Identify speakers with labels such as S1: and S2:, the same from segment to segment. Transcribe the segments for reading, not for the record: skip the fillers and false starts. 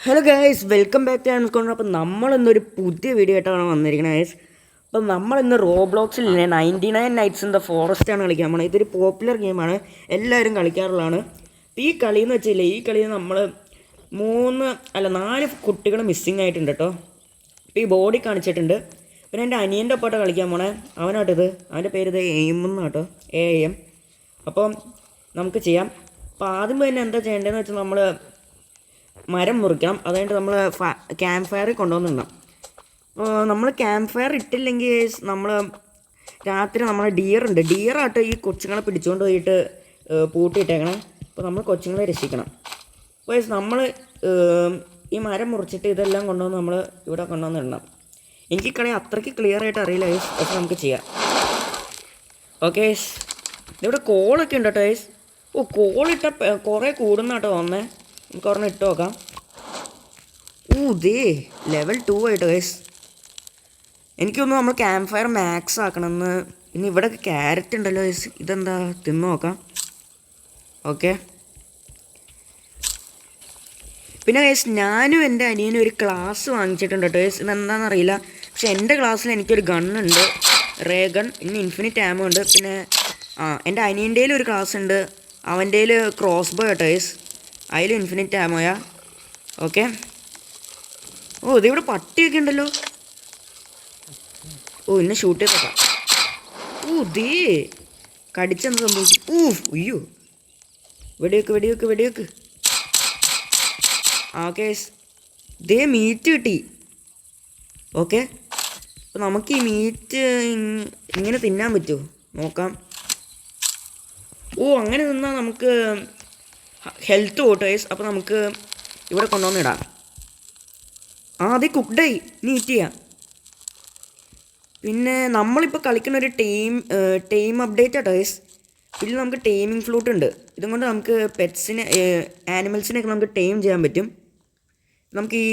S1: Hello guys, welcome back to ആൻസ്കോൺ. അപ്പം നമ്മളിന്നൊരു പുതിയ വീഡിയോ ആയിട്ടാണ് വന്നിരിക്കുന്നത് ഗൈസ്. അപ്പം നമ്മളിന്ന് റോബ്ലോക്സിൽ 99 നൈറ്റ്സ് ഇൻ ദ ഫോറസ്റ്റ് ആണ് കളിക്കാൻ പോണത്. ഇതൊരു പോപ്പുലർ ഗെയിമാണ്, എല്ലാവരും കളിക്കാറുള്ളതാണ്. ഈ കളി എന്ന് വെച്ചില്ലേ, ഈ കളിയിൽ നമ്മൾ 4 കുട്ടികൾ മിസ്സിങ് ആയിട്ടുണ്ട് കേട്ടോ. ഇപ്പോൾ ഈ ബോഡി കാണിച്ചിട്ടുണ്ട്. പിന്നെ എൻ്റെ അനിയൻ്റെ ഒപ്പാട്ടോ കളിക്കാൻ പോണേ, അവനാട്ടിത്. അവൻ്റെ പേര് ഇത് എയിം എന്നാട്ടോ, AM. അപ്പം നമുക്ക് ചെയ്യാം. അപ്പോൾ ആദ്യം തന്നെ എന്താ ചെയ്യേണ്ടതെന്ന് വെച്ചാൽ നമ്മൾ മരം മുറിക്കണം. അതുകഴിഞ്ഞിട്ട് നമ്മൾ ക്യാമ്പ് ഫയറിൽ കൊണ്ടുവന്നിടണം. അപ്പോൾ നമ്മൾ ക്യാമ്പ് ഫയർ ഇട്ടില്ലെങ്കിൽ നമ്മൾ രാത്രി നമ്മളെ ഡിയറായിട്ട് ഈ കൊച്ചുങ്ങളെ പിടിച്ചുകൊണ്ട് പോയിട്ട് പൂട്ടിയിട്ടേക്കണം. അപ്പോൾ നമ്മൾ കൊച്ചുങ്ങളെ രക്ഷിക്കണം. അപ്പോൾ നമ്മൾ ഈ മരം മുറിച്ചിട്ട് ഇതെല്ലാം കൊണ്ടുവന്ന് നമ്മൾ ഇവിടെ കൊണ്ടുവന്നിടണം. എനിക്ക് കളി അത്രയ്ക്ക് ക്ലിയർ ആയിട്ട് അറിയില്ല ഗൈസ്, പക്ഷെ നമുക്ക് ചെയ്യാം. ഓക്കെ, ഇവിടെ കോളൊക്കെ ഉണ്ട് കേട്ടോ ഗൈസ്. ഓ, കോളിട്ട കുറേ കൂടുന്ന കേട്ടോ വന്നേ. നമുക്ക് ഒരെണ്ണം ഇട്ട് നോക്കാം. ദേ ലെവൽ 2 ആയിട്ട് ഗൈസ്. എനിക്കൊന്ന് നമ്മൾ ക്യാമ്പ് ഫയർ മാക്സ് ആക്കണമെന്ന്. പിന്നെ ഇവിടെ ക്യാരറ്റ് ഉണ്ടല്ലോ ഗൈസ്, ഇതെന്താ തിന്നു നോക്കാം. ഓക്കെ, പിന്നെ ഗൈസ് ഞാനും എൻ്റെ അനിയനും ഒരു ക്ലാസ് വാങ്ങിച്ചിട്ടുണ്ട് കേട്ടോ ഗൈസ്. ഇതെന്താണെന്നറിയില്ല, പക്ഷെ എൻ്റെ ക്ലാസ്സിൽ എനിക്കൊരു ഗണ്ണുണ്ട്, റേ ഗൺ. പിന്നെ ഇൻഫിനിറ്റ് ആമോ ഉണ്ട്. പിന്നെ എൻ്റെ അനിയൻ്റെയിൽ ഒരു ക്ലാസ് ഉണ്ട്, അവൻ്റെയിൽ ക്രോസ് ബോ കേട്ടോ ഗൈസ്. അതിൽ ഇൻഫിനിറ്റ് ആമോയാ. ഓക്കെ, ഇതിവിടെ പട്ടിയൊക്കെ ഉണ്ടല്ലോ. ഇന്നെ ഷൂട്ട് ചെയ്തേക്കാം. ദേ കടിച്ചെന്ത് സംഭവിച്ചു? അയ്യോ, വെടിവെക്ക്. ഓക്കെ, ദേ മീറ്റ് കിട്ടി. ഓക്കെ, അപ്പോൾ നമുക്ക് ഈ മീറ്റ് ഇങ്ങനെ തിന്നാൻ പറ്റുമോ നോക്കാം. അങ്ങനെ തിന്നാൽ നമുക്ക് ഹെൽത്ത് വോട്ടേഴ്സ്. അപ്പോൾ നമുക്ക് ഇവിടെ കൊണ്ടുവന്നിടാം. അത് കുക്ക്ഡായി, നീ ഈറ്റ് ചെയ്യാം. പിന്നെ നമ്മളിപ്പോൾ കളിക്കുന്ന ഒരു ടീം അപ്ഡേറ്റ് ആട്ടോ ഗൈസ്. ഇതിൽ നമുക്ക് ടീമിംഗ് ഫ്ലൂട്ട് ഉണ്ട്. ഇതുകൊണ്ട് നമുക്ക് ആനിമൽസിനെയൊക്കെ നമുക്ക് ടൈം ചെയ്യാൻ പറ്റും. നമുക്ക് ഈ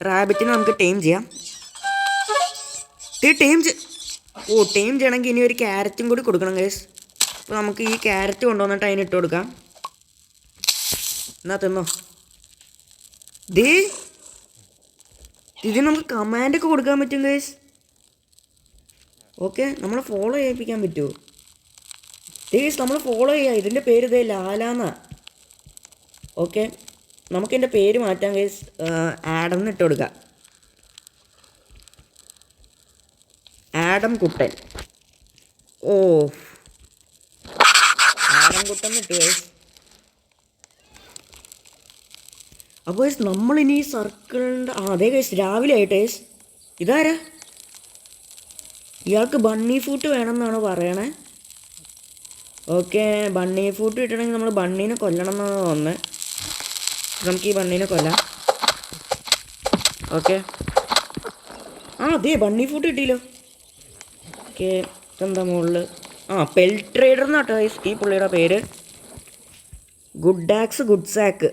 S1: റാബിറ്റിനെ നമുക്ക് ടൈം ചെയ്യാം. ടൈം ചെയ്യണമെങ്കിൽ ഇനി ഒരു ക്യാരറ്റും കൂടി കൊടുക്കണം ഗൈസ്. അപ്പോൾ നമുക്ക് ഈ ക്യാരറ്റ് കൊണ്ടുവന്നിട്ട് അതിന് ഇട്ട് കൊടുക്കാം. എന്നാ തിന്നോ. ദേ ഇതിന് നമുക്ക് കമാൻഡൊക്കെ കൊടുക്കാൻ പറ്റും ഗൈസ്. ഓക്കെ, നമ്മളെ ഫോളോ ചെയ്യിപ്പിക്കാൻ പറ്റുമോ? ഗൈസ് നമ്മൾ ഫോളോ ചെയ്യാം. ഇതിൻ്റെ പേര് ഇതേ ലാലാന്നാ. ഓക്കെ, നമുക്കെൻ്റെ പേര് മാറ്റാം ഗൈസ്. ആഡം എന്നിട്ട് കൊടുക്കാം. ആഡം കുട്ടൻ. ആഡം കുട്ടൻ എന്നിട്ട് ഗൈസ്. അപ്പോൾ നമ്മളിനി സർക്കിളിൻ്റെ അതേ ഗൈസ് രാവിലെ ആയിട്ട് ഗൈസ്. ഇതാരാ? ഇയാൾക്ക് ബണ്ണി ഫൂട്ട് വേണമെന്നാണ് പറയണേ. ഓക്കെ, ബണ്ണി ഫൂട്ട് കിട്ടണമെങ്കിൽ നമ്മൾ ബണ്ണീനെ കൊല്ലണം എന്നാണ് തോന്നുന്നത്. നമുക്ക് ഈ ബണ്ണീനെ കൊല്ലാം. ഓക്കെ, അതെ ബണ്ണി ഫൂട്ട് കിട്ടിയല്ലോ. ഓക്കെ, എന്താ മുകളിൽ പെൽ ട്രേഡർ എന്നാട്ടോ ഗൈസ് ഈ പുള്ളിയുടെ പേര്. ഗുഡ് ആക്സ് ഗുഡ് സാക്ക്.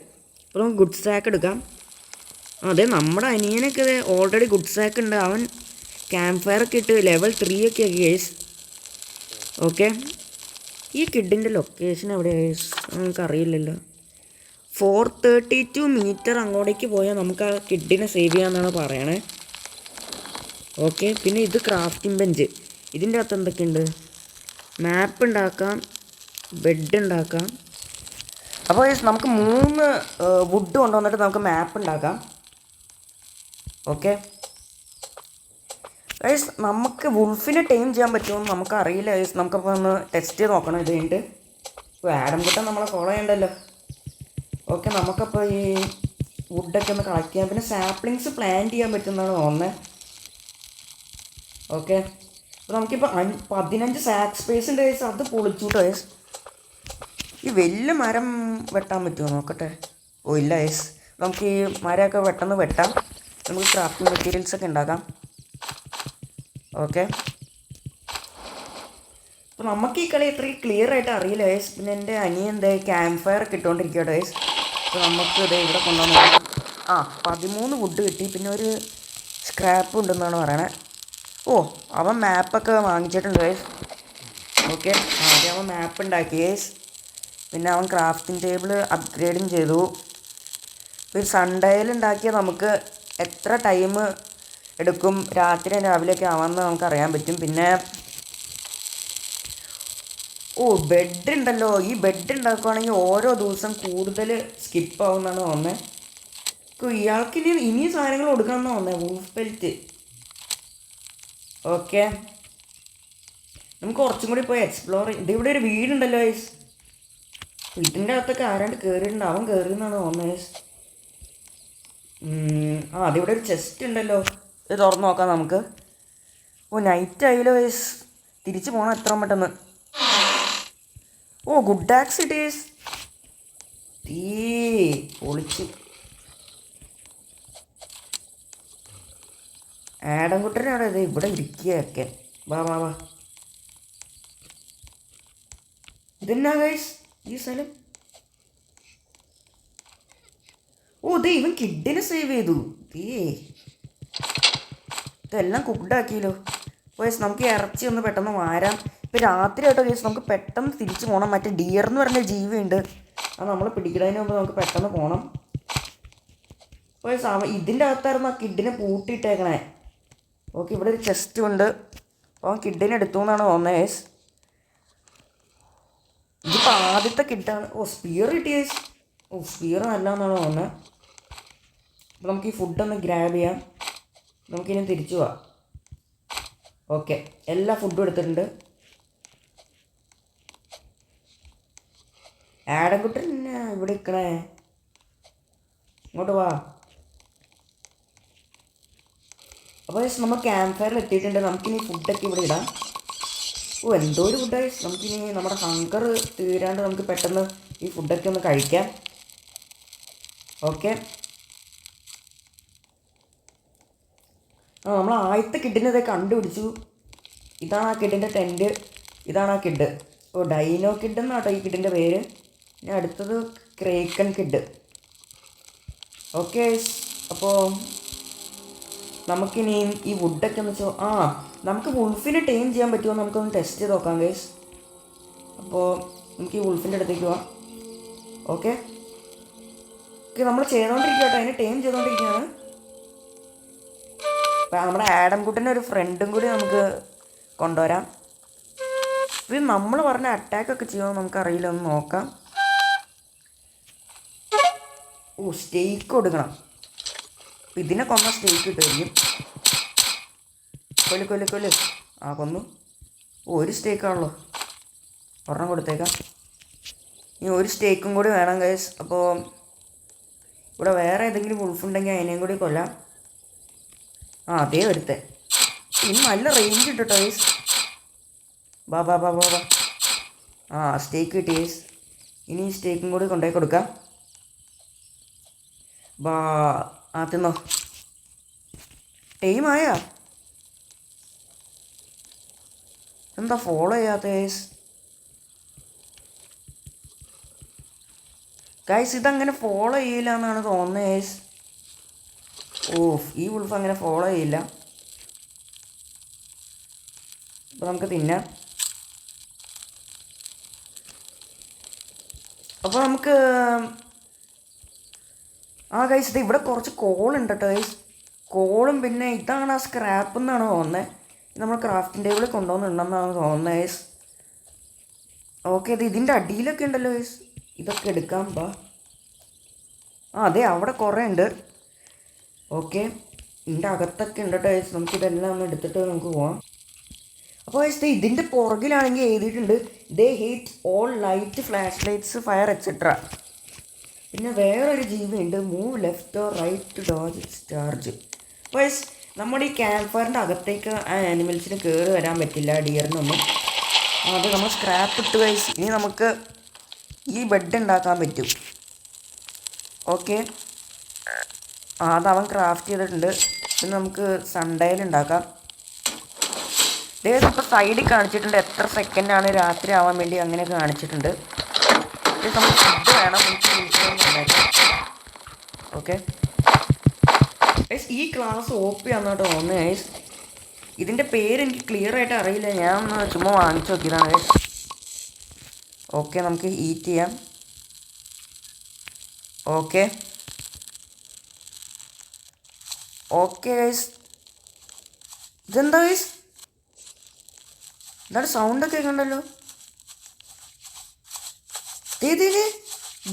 S1: അപ്പോൾ നമുക്ക് ഗുഡ് സാക്ക് എടുക്കാം. അതെ, നമ്മുടെ അനിയനൊക്കെ ഇത് ഓൾറെഡി ഗുഡ് സാക്ക് ഉണ്ട്. അവൻ ക്യാമ്പ് ഫയറൊക്കെ ഇട്ട് ലെവൽ 3 ഒക്കെ ആക്കി ഗൈസ്. ഓക്കെ, ഈ കിഡിൻ്റെ ലൊക്കേഷൻ എവിടെയാണ് ഗൈസ്? നമുക്കറിയില്ലല്ലോ. 432 മീറ്റർ അങ്ങോട്ടേക്ക് പോയാൽ നമുക്ക് ആ കിഡിനെ സേവ് ചെയ്യാമെന്നാണ് പറയണേ. ഓക്കെ, പിന്നെ ഇത് ക്രാഫ്റ്റിംഗ് ബെഞ്ച്. ഇതിൻ്റെ അകത്ത് എന്തൊക്കെയുണ്ട്? മാപ്പ് ഉണ്ടാക്കാം, ബെഡ് ഉണ്ടാക്കാം. അപ്പോൾ നമുക്ക് 3 വുഡ് കൊണ്ടുവന്നിട്ട് നമുക്ക് മാപ്പ് ഉണ്ടാക്കാം. ഓക്കെ ഗൈസ്, നമുക്ക് വുൾഫിനെ ടൈം ചെയ്യാൻ പറ്റുമെന്ന് നമുക്കറിയില്ല ഗൈസ്. നമുക്കപ്പോൾ ഒന്ന് ടെസ്റ്റ് ചെയ്ത് നോക്കണം ഇത് കഴിഞ്ഞിട്ട്. ഇപ്പോൾ ആഡം കുട്ടൻ നമ്മളെ ഫോളോ ചെയ്യണ്ടല്ലോ. ഓക്കെ, നമുക്കപ്പോൾ ഈ വുഡൊക്കെ ഒന്ന് കളക്ട് ചെയ്യാം. പിന്നെ സാപ്ലിങ്സ് പ്ലാൻ ചെയ്യാൻ പറ്റുമെന്നാണ് തോന്നുന്നത്. ഓക്കെ, അപ്പോൾ നമുക്കിപ്പോൾ 15 സാക്ക് സ്പേസ് ഉണ്ട് ഗൈസ്. അത് പൊളിച്ചു ഗൈസ്. ഈ വലിയ മരം വെട്ടാൻ പറ്റുമോ നോക്കട്ടെ. ഇല്ല ഗൈസ്, നമുക്ക് ഈ മരമൊക്കെ പെട്ടെന്ന് വെട്ടാം. നമുക്ക് ക്രാഫ്റ്റിംഗ് മെറ്റീരിയൽസൊക്കെ ഉണ്ടാക്കാം. ഓക്കെ, അപ്പോൾ നമുക്ക് ഈ കളി ഇത്രയും ക്ലിയർ ആയിട്ട് അറിയില്ല ഗൈസ്. പിന്നെ എൻ്റെ അനിയൻ എന്താ ക്യാമ്പ് ഫയർ ഒക്കെ ഇട്ടുകൊണ്ടിരിക്കുക ഗൈസ്. അപ്പോൾ നമുക്ക് ഇത് ഇവിടെ കൊണ്ടുവന്ന് 13 വുഡ് കിട്ടി. പിന്നെ ഒരു സ്ക്രാപ്പ് ഉണ്ടെന്നാണ് പറയണേ. അവൻ മാപ്പൊക്കെ വാങ്ങിച്ചിട്ടുണ്ട് ഗൈസ്. ഓക്കെ, ആദ്യം അവൻ മാപ്പ് ഉണ്ടാക്കി ഗൈസ്. പിന്നെ അവൻ ക്രാഫ്റ്റിംഗ് ടേബിൾ അപ്ഗ്രേഡും ചെയ്തു. ഒരു സൺഡേയിൽ ഉണ്ടാക്കിയാൽ നമുക്ക് എത്ര ടൈം എടുക്കും രാത്രി രാവിലെയൊക്കെ ആവാമെന്ന് നമുക്കറിയാൻ പറ്റും. പിന്നെ ബെഡ് ഉണ്ടല്ലോ, ഈ ബെഡ് ഉണ്ടാക്കുകയാണെങ്കിൽ ഓരോ ദിവസം കൂടുതൽ സ്കിപ്പാവുമെന്നാണ് തോന്നുന്നത്. ഇയാൾക്ക് ഇനിയും സാധനങ്ങൾ കൊടുക്കണമെന്ന് തോന്നുന്നത്. വൂഫ് ബെൽറ്റ്. ഓക്കെ, നമുക്ക് കുറച്ചും കൂടി പോയി എക്സ്പ്ലോർ ചെയ്യും. ഇവിടെ ഒരു വീടുണ്ടല്ലോ ഗൈസ്. വീട്ടിൻ്റെ അകത്തൊക്കെ ആരാണ്ട് കയറിയിട്ടുണ്ട്. അവൻ കയറിയെന്നാണ് തോന്നുന്നത് ഗൈസ്. അതിവിടെ ഒരു ചെസ്റ്റ് ഉണ്ടല്ലോ, ഇത് തുറന്ന് നോക്കാം നമുക്ക്. നൈറ്റ് ആയില്ലോ ഗൈസ്. തിരിച്ചു പോകണം എത്ര പെട്ടെന്ന്. Good axe it is. പൊളിച്ച്. ആടൻകുട്ടനാണ് ഇത് ഇവിടെ ഇരിക്കുകയൊക്കെ. വാ വാ വാ. ഇതെന്നാ ഗൈസ് ഈ സ്ഥലം? ഇവൻ കിഡിനെ സേവ് ചെയ്തു. ഇതെല്ലാം കുക്ക്ഡാക്കിയല്ലോ. ഗൈസ് നമുക്ക് ഇറച്ചി ഒന്ന് പെട്ടെന്ന് വാരാം. ഇപ്പോൾ രാത്രി ആയിട്ടോ ഗൈസ്, നമുക്ക് പെട്ടെന്ന് തിരിച്ചു പോകണം. മറ്റേ ഡിയർ എന്ന് പറഞ്ഞ ജീവിയുണ്ട്, അത് നമ്മൾ പിടിക്കുന്നതിന് മുമ്പ് നമുക്ക് പെട്ടെന്ന് പോകണം. ഗൈസ് ഇതിൻ്റെ അകത്തായിരുന്നു ആ കിഡിനെ പൂട്ടിയിട്ടേക്കണേ. ഓക്കെ, ഇവിടെ ഒരു ചെസ്റ്റ് ഉണ്ട്. അപ്പോൾ കിഡിനെ എടുത്തു എന്നാണ് തോന്നുന്നത് ഗൈസ്. ഇതിപ്പോൾ ആദ്യത്തെ കിഡാണ്. സ്പിയർ കിട്ടി ഗൈസ്. സ്പിയർ നല്ല എന്നാണ് തോന്നുന്നത്. അപ്പോൾ നമുക്ക് ഈ ഫുഡൊന്ന് ഗ്രാബ് ചെയ്യാം. നമുക്കിനി തിരിച്ചു പോവാം. ഓക്കെ, എല്ലാ ഫുഡും എടുത്തിട്ടുണ്ട്. ആടൻകുട്ടൻ ഇവിടെ നിൽക്കണേ. ഇങ്ങോട്ട് വാ. അപ്പോൾ നമ്മൾ ക്യാമ്പ് ഫയറിൽ എത്തിയിട്ടുണ്ട്. നമുക്കിനി ഫുഡൊക്കെ ഇവിടെ ഇടാം. എന്തോ ഒരു ഫുഡായി. നമുക്കിനി നമ്മുടെ ഹങ്കർ തീരാണ്ട് നമുക്ക് പെട്ടെന്ന് ഈ ഫുഡൊക്കെ ഒന്ന് കഴിക്കാം. ഓക്കെ, നമ്മൾ ആദ്യത്തെ കിഡിനെ ഇതൊക്കെ കണ്ടുപിടിച്ചു. ഇതാണ് ആ കിഡിൻ്റെ ടെൻറ്റ്. ഇതാണ് ആ കിഡ്. ഡൈനോ കിഡ് എന്നാട്ടോ ഈ കിഡിൻ്റെ പേര്. പിന്നെ അടുത്തത് ക്രേക്കൺ കിഡ്. ഓക്കെ, അപ്പോൾ നമുക്കിനി ഈ വുഡൊക്കെ എന്ന് വെച്ചാൽ നമുക്ക് വുൾഫിനെ ടൈം ചെയ്യാൻ പറ്റുമോ നമുക്കൊന്ന് ടെസ്റ്റ് ചെയ്ത് നോക്കാം ഗൈസ്. അപ്പോൾ നമുക്ക് ഈ വുൾഫിൻ്റെ അടുത്തേക്ക് പോവാം. ഓക്കെ, നമ്മൾ ചെയ്തുകൊണ്ടിരിക്കുക കേട്ടോ, അതിനെ ടൈം ചെയ്തുകൊണ്ടിരിക്കുകയാണ്. നമ്മുടെ ആഡംകുട്ടൻ്റെ ഒരു ഫ്രണ്ടും കൂടി നമുക്ക് കൊണ്ടുവരാം. ഇത് നമ്മൾ പറഞ്ഞ അറ്റാക്കൊക്കെ ചെയ്യുമോ നമുക്കറിയില്ല, ഒന്ന് നോക്കാം. സ്റ്റേക്ക് കൊടുക്കണം. ഇതിനെ കൊന്ന സ്റ്റേക്ക് കിട്ടുമായിരിക്കും. കൊല്ല്. കൊന്നു. ഒരു സ്റ്റേക്കാണല്ലോ, ഒരെണ്ണം കൊടുത്തേക്കാം. ഇനി ഒരു സ്റ്റേക്കും കൂടി വേണം ഗൈസ്. അപ്പോൾ ഇവിടെ വേറെ ഏതെങ്കിലും വുൾഫുണ്ടെങ്കിൽ അതിനെയും കൂടി കൊല്ലാം. അതേ വരുത്തേ. ഇനി നല്ല റേഞ്ച് ഉണ്ട് കേട്ടോ ഗൈസ്. ബാ. സ്റ്റേക്ക് കിട്ടി ഗൈസ്. ഇനി ഈ സ്റ്റേക്കും കൂടി കൊണ്ടുപോയി കൊടുക്കാം. തിന്നോ. ടൈമായ എന്താ ഫോളോ ചെയ്യാത്ത ഗൈസ്? ഇതങ്ങനെ ഫോളോ ചെയ്യില്ല എന്നാണ് തോന്നുന്നത് ഗൈസ്. ഈ വുൾഫ് അങ്ങനെ ഫോളോ ചെയ്യില്ല. അപ്പോൾ നമുക്ക് തിന്നാം. അപ്പോൾ നമുക്ക് ഗൈസ് ഇത് ഇവിടെ കുറച്ച് കോളുണ്ട് കേട്ടോ ഗൈസ്. കോളും പിന്നെ ഇതാണ് ആ സ്ക്രാപ്പ് എന്നാണ് തോന്നുന്നത്. നമ്മൾ ക്രാഫ്റ്റിംഗ് ടേബിളിൽ കൊണ്ടുവന്നിട്ടുണ്ടെന്നാണ് തോന്നുന്നത് ഗൈസ്. ഓക്കെ, ഇതിൻ്റെ അടിയിലൊക്കെ ഉണ്ടല്ലോ ഗൈസ്. ഇതൊക്കെ എടുക്കാം. അതെ, അവിടെ കുറേ ഉണ്ട്. ഓക്കെ, ഇതിൻ്റെ അകത്തൊക്കെ ഉണ്ട് കേട്ടോ ഗൈസ്. നമുക്കിതെല്ലാം ഒന്ന് എടുത്തിട്ട് നമുക്ക് പോവാം. അപ്പോൾ ഗൈസ് ഇതിൻ്റെ പുറകിലാണെങ്കിൽ എഴുതിയിട്ടുണ്ട് they hate all light, flash lights, fire etcetera. പിന്നെ വേറൊരു ജീവിയുണ്ട്, move left or right to dodge charge. വൈസ് നമ്മുടെ ഈ ക്യാമ്പ് ഫയറിൻ്റെ അകത്തേക്ക് ആ ആനിമൽസിന് കയറി വരാൻ പറ്റില്ല, ഡിയറിനൊന്നും. അത് നമ്മൾ സ്ക്രാപ്പ് ഇട്ട് വൈസ് ഇനി നമുക്ക് ഈ ബെഡ് ഉണ്ടാക്കാൻ പറ്റും. ഓക്കെ, അതവൻ ക്രാഫ്റ്റ് ചെയ്തിട്ടുണ്ട്. പിന്നെ നമുക്ക് സൺഡേയിൽ ഉണ്ടാക്കാം. ഇപ്പോൾ സൈഡിൽ കാണിച്ചിട്ടുണ്ട് എത്ര സെക്കൻഡാണ് രാത്രി ആവാൻ വേണ്ടി, അങ്ങനെയൊക്കെ കാണിച്ചിട്ടുണ്ട്. നമുക്ക് ഫുഡ് വേണം, ഓക്കെ. ഈ ക്ലാസ് ഓപ്പി ആണെന്നോട്ട് തോന്നുന്നു ഗൈസ്. ഇതിൻ്റെ പേര് എനിക്ക് ക്ലിയർ ആയിട്ട് അറിയില്ല, ഞാൻ ഒന്ന് ചുമ്മാ വാങ്ങിച്ചു നോക്കിയതാണ് ഗൈസ്. ഓക്കെ, നമുക്ക് ഈറ്റ് ചെയ്യാം. Okay, okay guys. ഇതെന്താ ഗൈസ്? എന്താണ് സൗണ്ടൊക്കെ കേൾക്കണ്ടല്ലോ?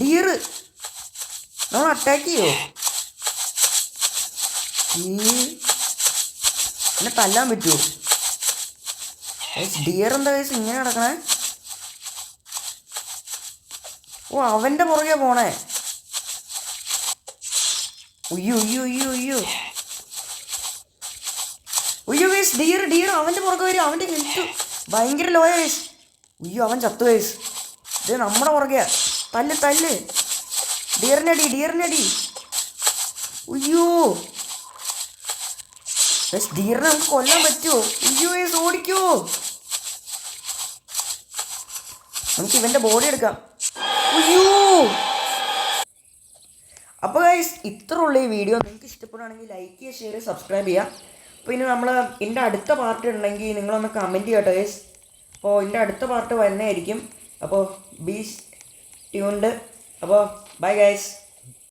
S1: ഡിയർ നമ്മൾ അറ്റാക്ക് ചെയ്യോ? എന്നെ തല്ലാൻ പറ്റുമോ? ഡിയർ എന്താ ഗൈസ് ഇങ്ങനെ കിടക്കണേ? ഓ അവൻ്റെ പുറകെ പോണേ. ഉയ്യോ ഉയ്യോ ഉയ്യോ ഉയ്യോ ഉയ്യോ ഗൈസ്, ഡിയർ അവൻ്റെ പുറകെ വരും. അവൻ്റെ ഹെൽത്ത് ഭയങ്കര ലോയ ഗൈസ്. ഉയ്യോ അവൻ ചത്തു ഗൈസ്. ഇത് നമ്മുടെ പുറകെയാ. തല്ല് ഡിയറിനടി. ഉയ്യോ ഗൈസ്, ഡിയറിനെ നമുക്ക് കൊല്ലാൻ പറ്റുമോ? ഉയ്യോ ഗൈസ് ഓടിക്കോ. നമുക്ക് ഇവൻ്റെ ബോഡി എടുക്കാം. ഉയ്യോ. അപ്പോൾ ഗൈസ് ഇത്ര ഉള്ള ഈ വീഡിയോ. നിങ്ങൾക്ക് ഇഷ്ടപ്പെടുകയാണെങ്കിൽ ലൈക്ക് ചെയ്യുക, ഷെയർ ചെയ്യുക, സബ്സ്ക്രൈബ് ചെയ്യുക. അപ്പോൾ ഇനി നമ്മൾ ഇതിൻ്റെ അടുത്ത പാർട്ട് ഉണ്ടെങ്കിൽ നിങ്ങളൊന്ന് കമൻറ്റ് ചെയ്യട്ടെ ഗൈസ്. അപ്പോൾ ഇതിൻ്റെ അടുത്ത പാർട്ട് വരുന്നതായിരിക്കും. അപ്പോൾ ബി ട്യൂൺഡ്. അപ്പോൾ ബൈ ഗൈസ്.